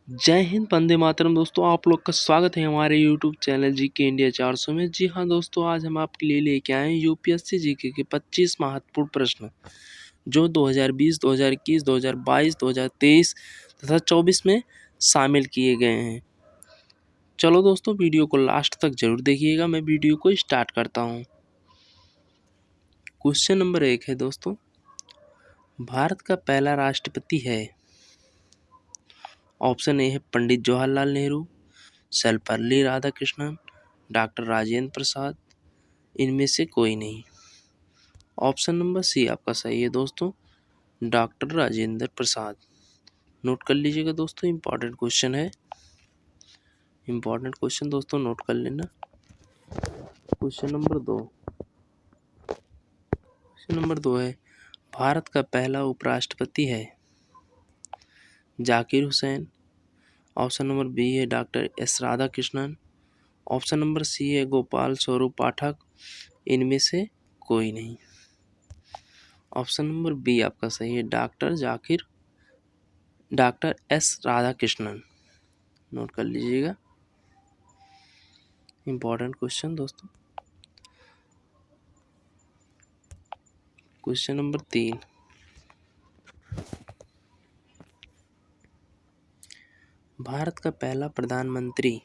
जय हिंद, वंदे मातरम। दोस्तों, आप लोग का स्वागत है हमारे यूट्यूब चैनल जीके इंडिया 400 में। जी हाँ दोस्तों, आज हम आपके लिए लेके आए हैं यूपीएससी जीके के 25 महत्वपूर्ण प्रश्न जो 2020, 2021, 2022, 2023 तथा 24 में शामिल किए गए हैं। चलो दोस्तों, वीडियो को लास्ट तक जरूर देखिएगा। मैं वीडियो को स्टार्ट करता हूँ। क्वेश्चन नंबर 1 है दोस्तों, भारत का पहला राष्ट्रपति है। ऑप्शन ए है पंडित जवाहरलाल नेहरू, सर्वपल्ली राधाकृष्णन, डॉक्टर राजेंद्र प्रसाद, इनमें से कोई नहीं। ऑप्शन नंबर सी आपका सही है दोस्तों, डॉक्टर राजेंद्र प्रसाद। नोट कर लीजिएगा दोस्तों, इंपॉर्टेंट क्वेश्चन है। इंपॉर्टेंट क्वेश्चन दोस्तों, नोट कर लेना। Question number 2। क्वेश्चन नंबर 2 है, भारत का पहला उपराष्ट्रपति है। Zakir Hussain. Option number B है doctor S Radhakrishnan. Option number C है गोपाल स्वरूप पाठक, इनमें से कोई नहीं। ऑप्शन नंबर बी आपका सही है, डॉक्टर एस राधाकृष्णन। नोट कर लीजिएगा, इंपॉर्टेंट क्वेश्चन दोस्तों। क्वेश्चन नंबर 3, भारत का पहला प्रधानमंत्री।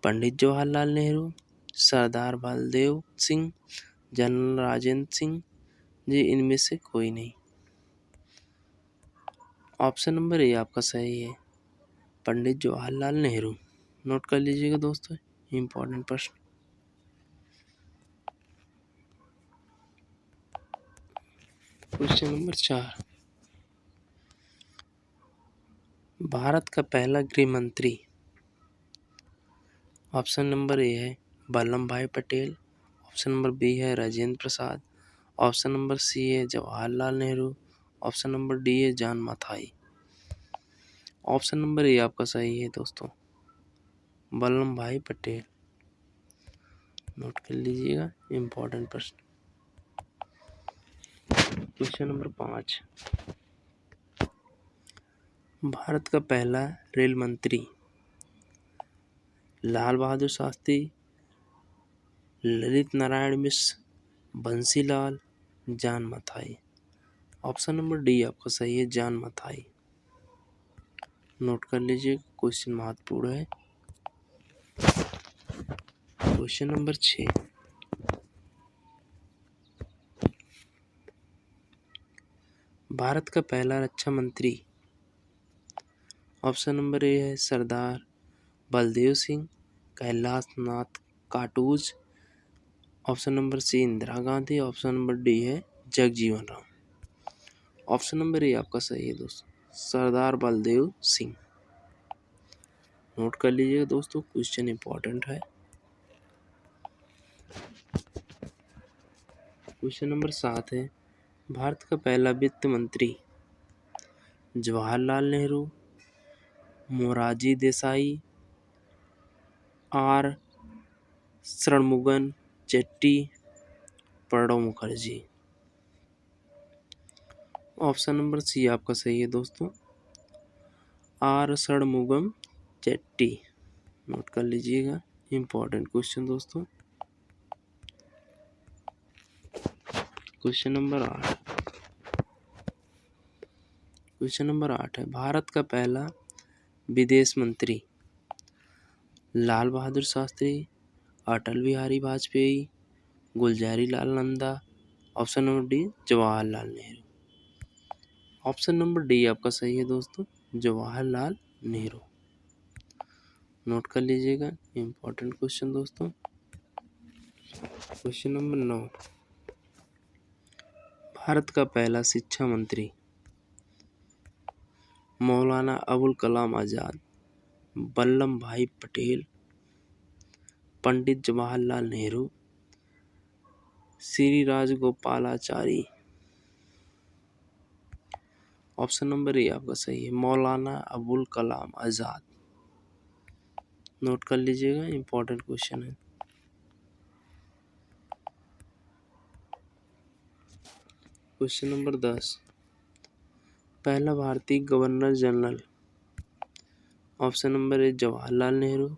पंडित जवाहरलाल नेहरू, सरदार बलदेव सिंह, जनरल राजेंद्र सिंह जी, इनमें से कोई नहीं। ऑप्शन नंबर ए आपका सही है, पंडित जवाहरलाल नेहरू। नोट कर लीजिएगा दोस्तों, इंपॉर्टेंट प्रश्न। क्वेश्चन नंबर 4, भारत का पहला गृह मंत्री। ऑप्शन नंबर ए है Vallabh Bhai Patel. Option number B है Rajendra Prasad. Option number C है Jawaharlal Nehru. Option number D है John Mathai. Option number A आपका सही है दोस्तों, वल्लभ भाई पटेल। नोट कर लीजिएगा, इंपॉर्टेंट प्रश्न। क्वेश्चन नंबर 5, भारत का पहला रेल मंत्री। Lal Bahadur Shastri, Lalit Narayan Mishra, Bansilal, John Mathai. Option number D आपका सही है, जॉन मथाई। नोट कर लीजिए, क्वेश्चन महत्वपूर्ण है। क्वेश्चन नंबर 6, भारत का पहला रक्षा मंत्री। ऑप्शन नंबर ए है Sardar Baldev Singh, Kailash Nath Katju. Option number C Indira Gandhi. Option number D है Jagjivan Ram. Option number A आपका सही है दोस्तों, सरदार बलदेव सिंह। नोट कर लीजिएगा दोस्तों, क्वेश्चन इंपॉर्टेंट है। क्वेश्चन नंबर 7 है, भारत का पहला वित्त मंत्री। Jawaharlal Nehru, Morarji Desai, R Shanmukham Chetty, Pranab Mukherjee. Option number C आपका सही है दोस्तों, आर शरणमुगम चेट्टी। नोट कर लीजिएगा, इंपॉर्टेंट क्वेश्चन दोस्तों। Question number 8। क्वेश्चन नंबर 8 है, भारत का पहला विदेश मंत्री। Lal Bahadur Shastri, Atal Bihari Vajpayee, Gulzari Lal Nanda. Option number D Jawaharlal Nehru. Option number D आपका सही है दोस्तों, जवाहरलाल नेहरू। नोट कर लीजिएगा, इंपॉर्टेंट क्वेश्चन दोस्तों। क्वेश्चन नंबर 9, भारत का पहला शिक्षा मंत्री। Maulana Abul Kalam Azad, Vallabh Bhai Patel, Pandit Jawaharlal Nehru, Shri Rajagopalachari. Option number A आपका सही है, मौलाना अबुल कलाम आजाद। नोट कर लीजिएगा, इंपॉर्टेंट क्वेश्चन है। क्वेश्चन नंबर 10, पहला भारतीय governor general. Option number A Jawaharlal Nehru,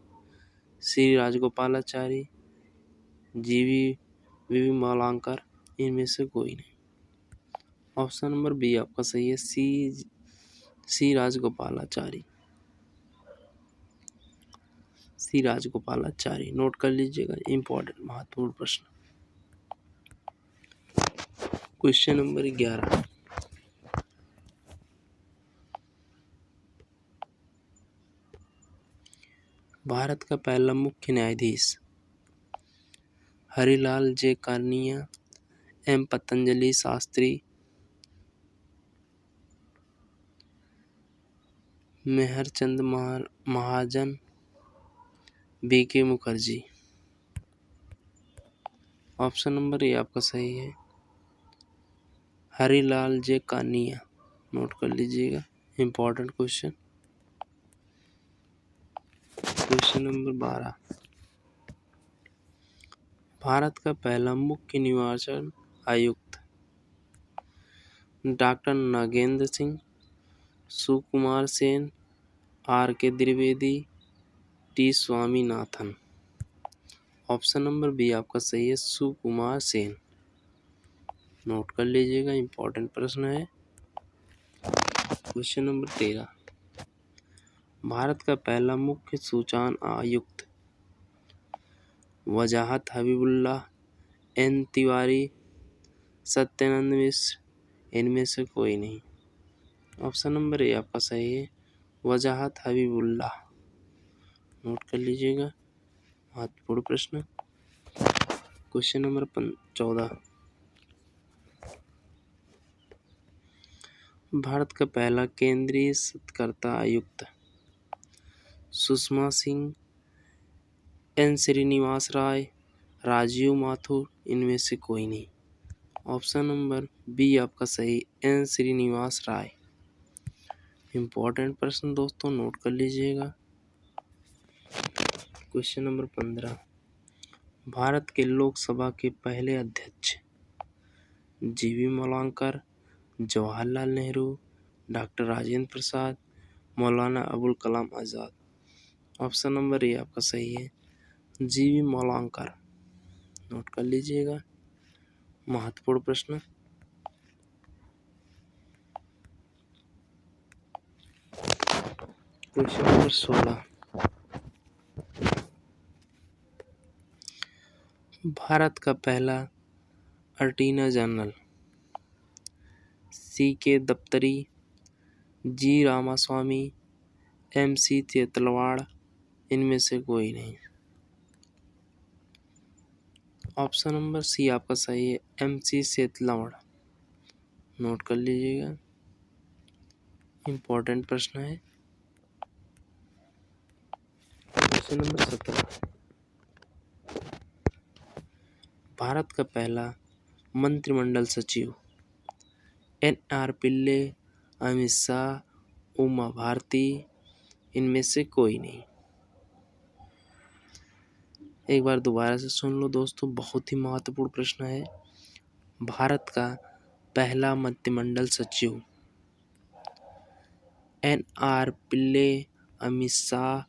Shri Rajagopalachari, V Mavalankar, इनमें से कोई नहीं। ऑप्शन नंबर बी आपका सही है, सी राजगोपालाचारी। सी राजगोपालाचारी नोट कर लीजिएगा, इंपॉर्टेंट महत्वपूर्ण प्रश्न। Question number 11। भारत का पहला मुख्य न्यायाधीश Harilal J Kania, M Patanjali Shastri, Mehrchand Mahajan, BK Mukherjee. Option number A आपका सही है, हरिलाल जे कानिया। नोट कर लीजिएगा, important question. Question number 12। Bharat का पहला मुख्य निर्वाचन आयुक्त doctor Nagendra Singh, Sukumar Sen, R K Dwivedi, T Swaminathan. Option number B आपका सही है, सुकुमार सेन। नोट कर लीजिएगा, इंपॉर्टेंट प्रश्न है। Question number 13। भारत का पहला मुख्य सूचना आयुक्त वजाहत हबीबुल्लाह, एन तिवारी, सत्यानंद मिश्र, इनमें से कोई नहीं। ऑप्शन नंबर ए आपका सही है, वजाहत हबीबुल्लाह। नोट कर लीजिएगा, महत्वपूर्ण प्रश्न। Question number 14। भारत का पहला केंद्रीय सत्कर्ता आयुक्त सुषमा सिंह, एन श्रीनिवास राय, राजीव माथुर, इनमें से कोई नहीं। ऑप्शन नंबर बी आपका सही, एन श्रीनिवास राय। इंपॉर्टेंट प्रश्न दोस्तों, नोट कर लीजिएगा। Question number 15। भारत के लोकसभा के पहले अध्यक्ष जीवी Mavalankar, Jawaharlal Nehru, doctor Rajendra Prasad, Maulana Abul Kalam Azad. Option number A आपका सही है, जीवी मावलंकर। नोट कर लीजिएगा, महत्वपूर्ण प्रश्न। Question number 16। भारत का पहला अटॉर्नी जनरल सी.के. दफ्तरी, जी रामास्वामी, एम.सी. तेतलवाड़, इनमें से कोई नहीं। ऑप्शन नंबर सी आपका सही है, एम.सी. तेतलवाड़। नोट कर लीजिएगा, इंपॉर्टेंट प्रश्न है। Question number 17। भारत का पहला मंत्रिमंडल सचिव एन.आर. पिल्ले, अमित शाह, उमा भारती, इनमें से कोई नहीं। एक बार दोबारा से सुन लो दोस्तों, बहुत ही महत्वपूर्ण प्रश्न है। भारत का पहला मंत्रिमंडल सचिव एन.आर. पिल्ले, अमित शाह,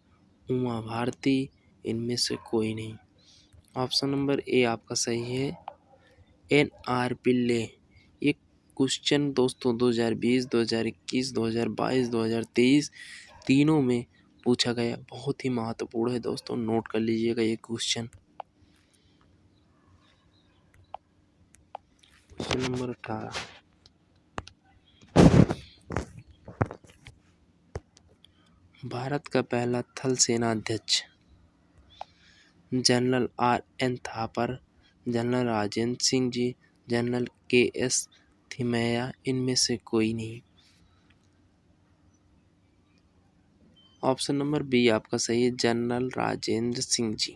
उमा भारती, इनमें से कोई नहीं। ऑप्शन नंबर ए आपका सही है, एन.आर. पिल्ले। ये क्वेश्चन दोस्तों 2020, 2021, 2022, 2023 तीनों में पूछा गया, बहुत ही महत्वपूर्ण है दोस्तों, नोट कर लीजिएगा ये क्वेश्चन। Question number 18। भारत का पहला थल सेना अध्यक्ष general RN. Thapar, general Rajendra Singh ji, general KS. Thimayya, इनमें से कोई नहीं। ऑप्शन नंबर बी आपका सही है, जनरल राजेंद्र सिंह जी।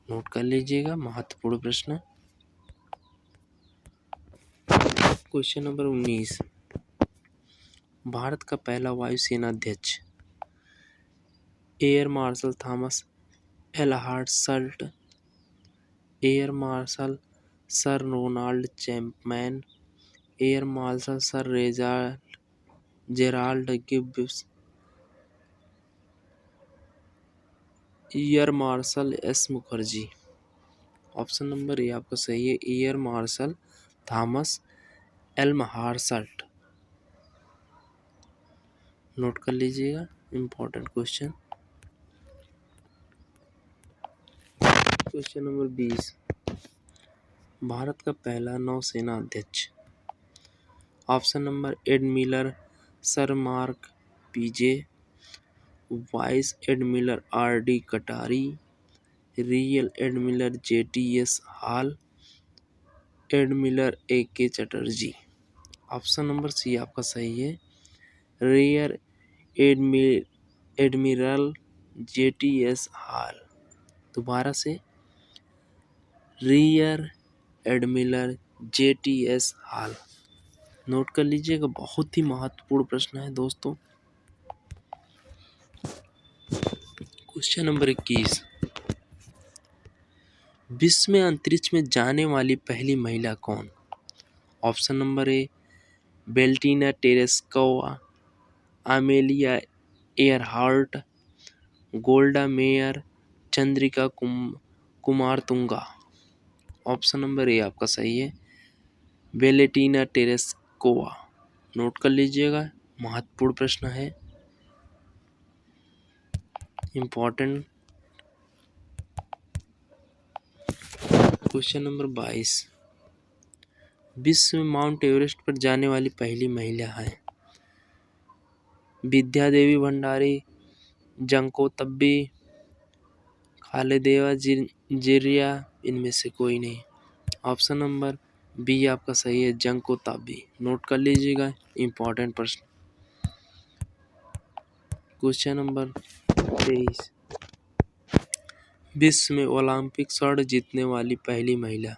नोट कर लीजिएगा, महत्वपूर्ण प्रश्न। Question number 19। भारत का पहला वायुसेना अध्यक्ष air marshal Thomas L Hartsalt, air marshal sir Ronald Chapman, air marshal sir Gerald Gibbs, air marshal S Mukherjee. Option number A आपका सही है, air marshal Thomas Elmhirst. Note कर लीजिएगा, important question. Question number 20, Bharat का पहला नौसेना अध्यक्ष। Option number admiral sir Mark Pizey, vice admiral RD. Katari, rear admiral JTS. Hall, admiral AK. Chatterji. Option number C आपका सही है, रियर एडमिरल जे.टी.एस. हॉल। दोबारा से, rear admiral JTS. Hall. Note कर लीजिएगा, बहुत ही महत्वपूर्ण प्रश्न है दोस्तों। क्वेश्चन नंबर 21, विश्व में अंतरिक्ष में जाने वाली पहली महिला कौन। Option number A Valentina Tereshkova, Amelia Earhart, Golda Meir, Chandrika Kumaratunga. Option number A आपका सही है, बेलेटिना टेरेस्कोवा। नोट कर लीजिएगा, महत्वपूर्ण प्रश्न है, इंपॉर्टेंट। क्वेश्चन नंबर 22, विश्व में माउंट एवरेस्ट पर जाने वाली पहली महिला है। विद्या देवी भंडारी, जंको तब्बी, खालेदेवा जिरिया, इनमें से कोई नहीं। ऑप्शन नंबर बी आपका सही है, जंको ताबी। नोट कर लीजिएगा, इंपॉर्टेंट प्रश्न। क्वेश्चन नंबर 23, विश्व में ओलंपिक स्वर्ण जीतने वाली पहली महिला।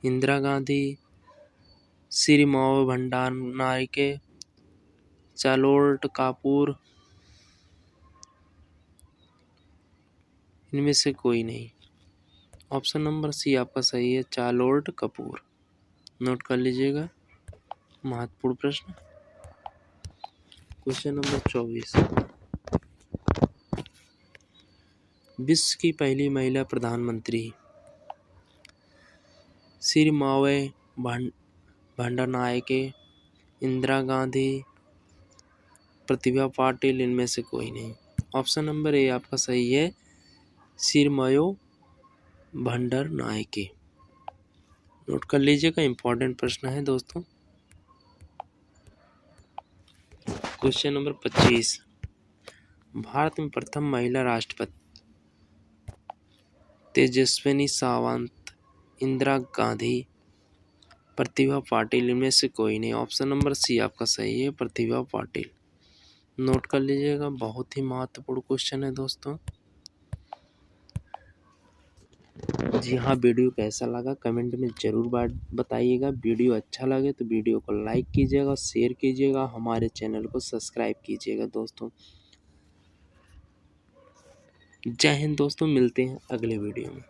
इंदिरा गांधी, सिरिमाओ भंडारनायके, चार्लोट कापूर, इनमें से कोई नहीं। ऑप्शन नंबर सी आपका सही है, चार्लोट कपूर। नोट कर लीजिएगा, महत्वपूर्ण प्रश्न। क्वेश्चन नंबर 24, विश्व की पहली महिला प्रधानमंत्री। सिरिमाओ भंडारनायके, इंदिरा गांधी, प्रतिभा पाटिल, इनमें से कोई नहीं। ऑप्शन नंबर ए आपका सही है, सिरिमाओ भंडारनायके। नोट कर लीजिएगा, इंपॉर्टेंट प्रश्न है दोस्तों। क्वेश्चन नंबर 25, भारत में प्रथम महिला राष्ट्रपति। तेजस्विनी सावंत, इंदिरा गांधी, प्रतिभा पाटिल, इनमें से कोई नहीं। ऑप्शन नंबर सी आपका सही है, प्रतिभा पाटिल। नोट कर लीजिएगा, बहुत ही महत्वपूर्ण क्वेश्चन है दोस्तों। जी हाँ, वीडियो कैसा लगा कमेंट में ज़रूर बताइएगा। वीडियो अच्छा लगे तो वीडियो को लाइक कीजिएगा, शेयर कीजिएगा, हमारे चैनल को सब्सक्राइब कीजिएगा दोस्तों। जय हिंद दोस्तों, मिलते हैं अगले वीडियो में।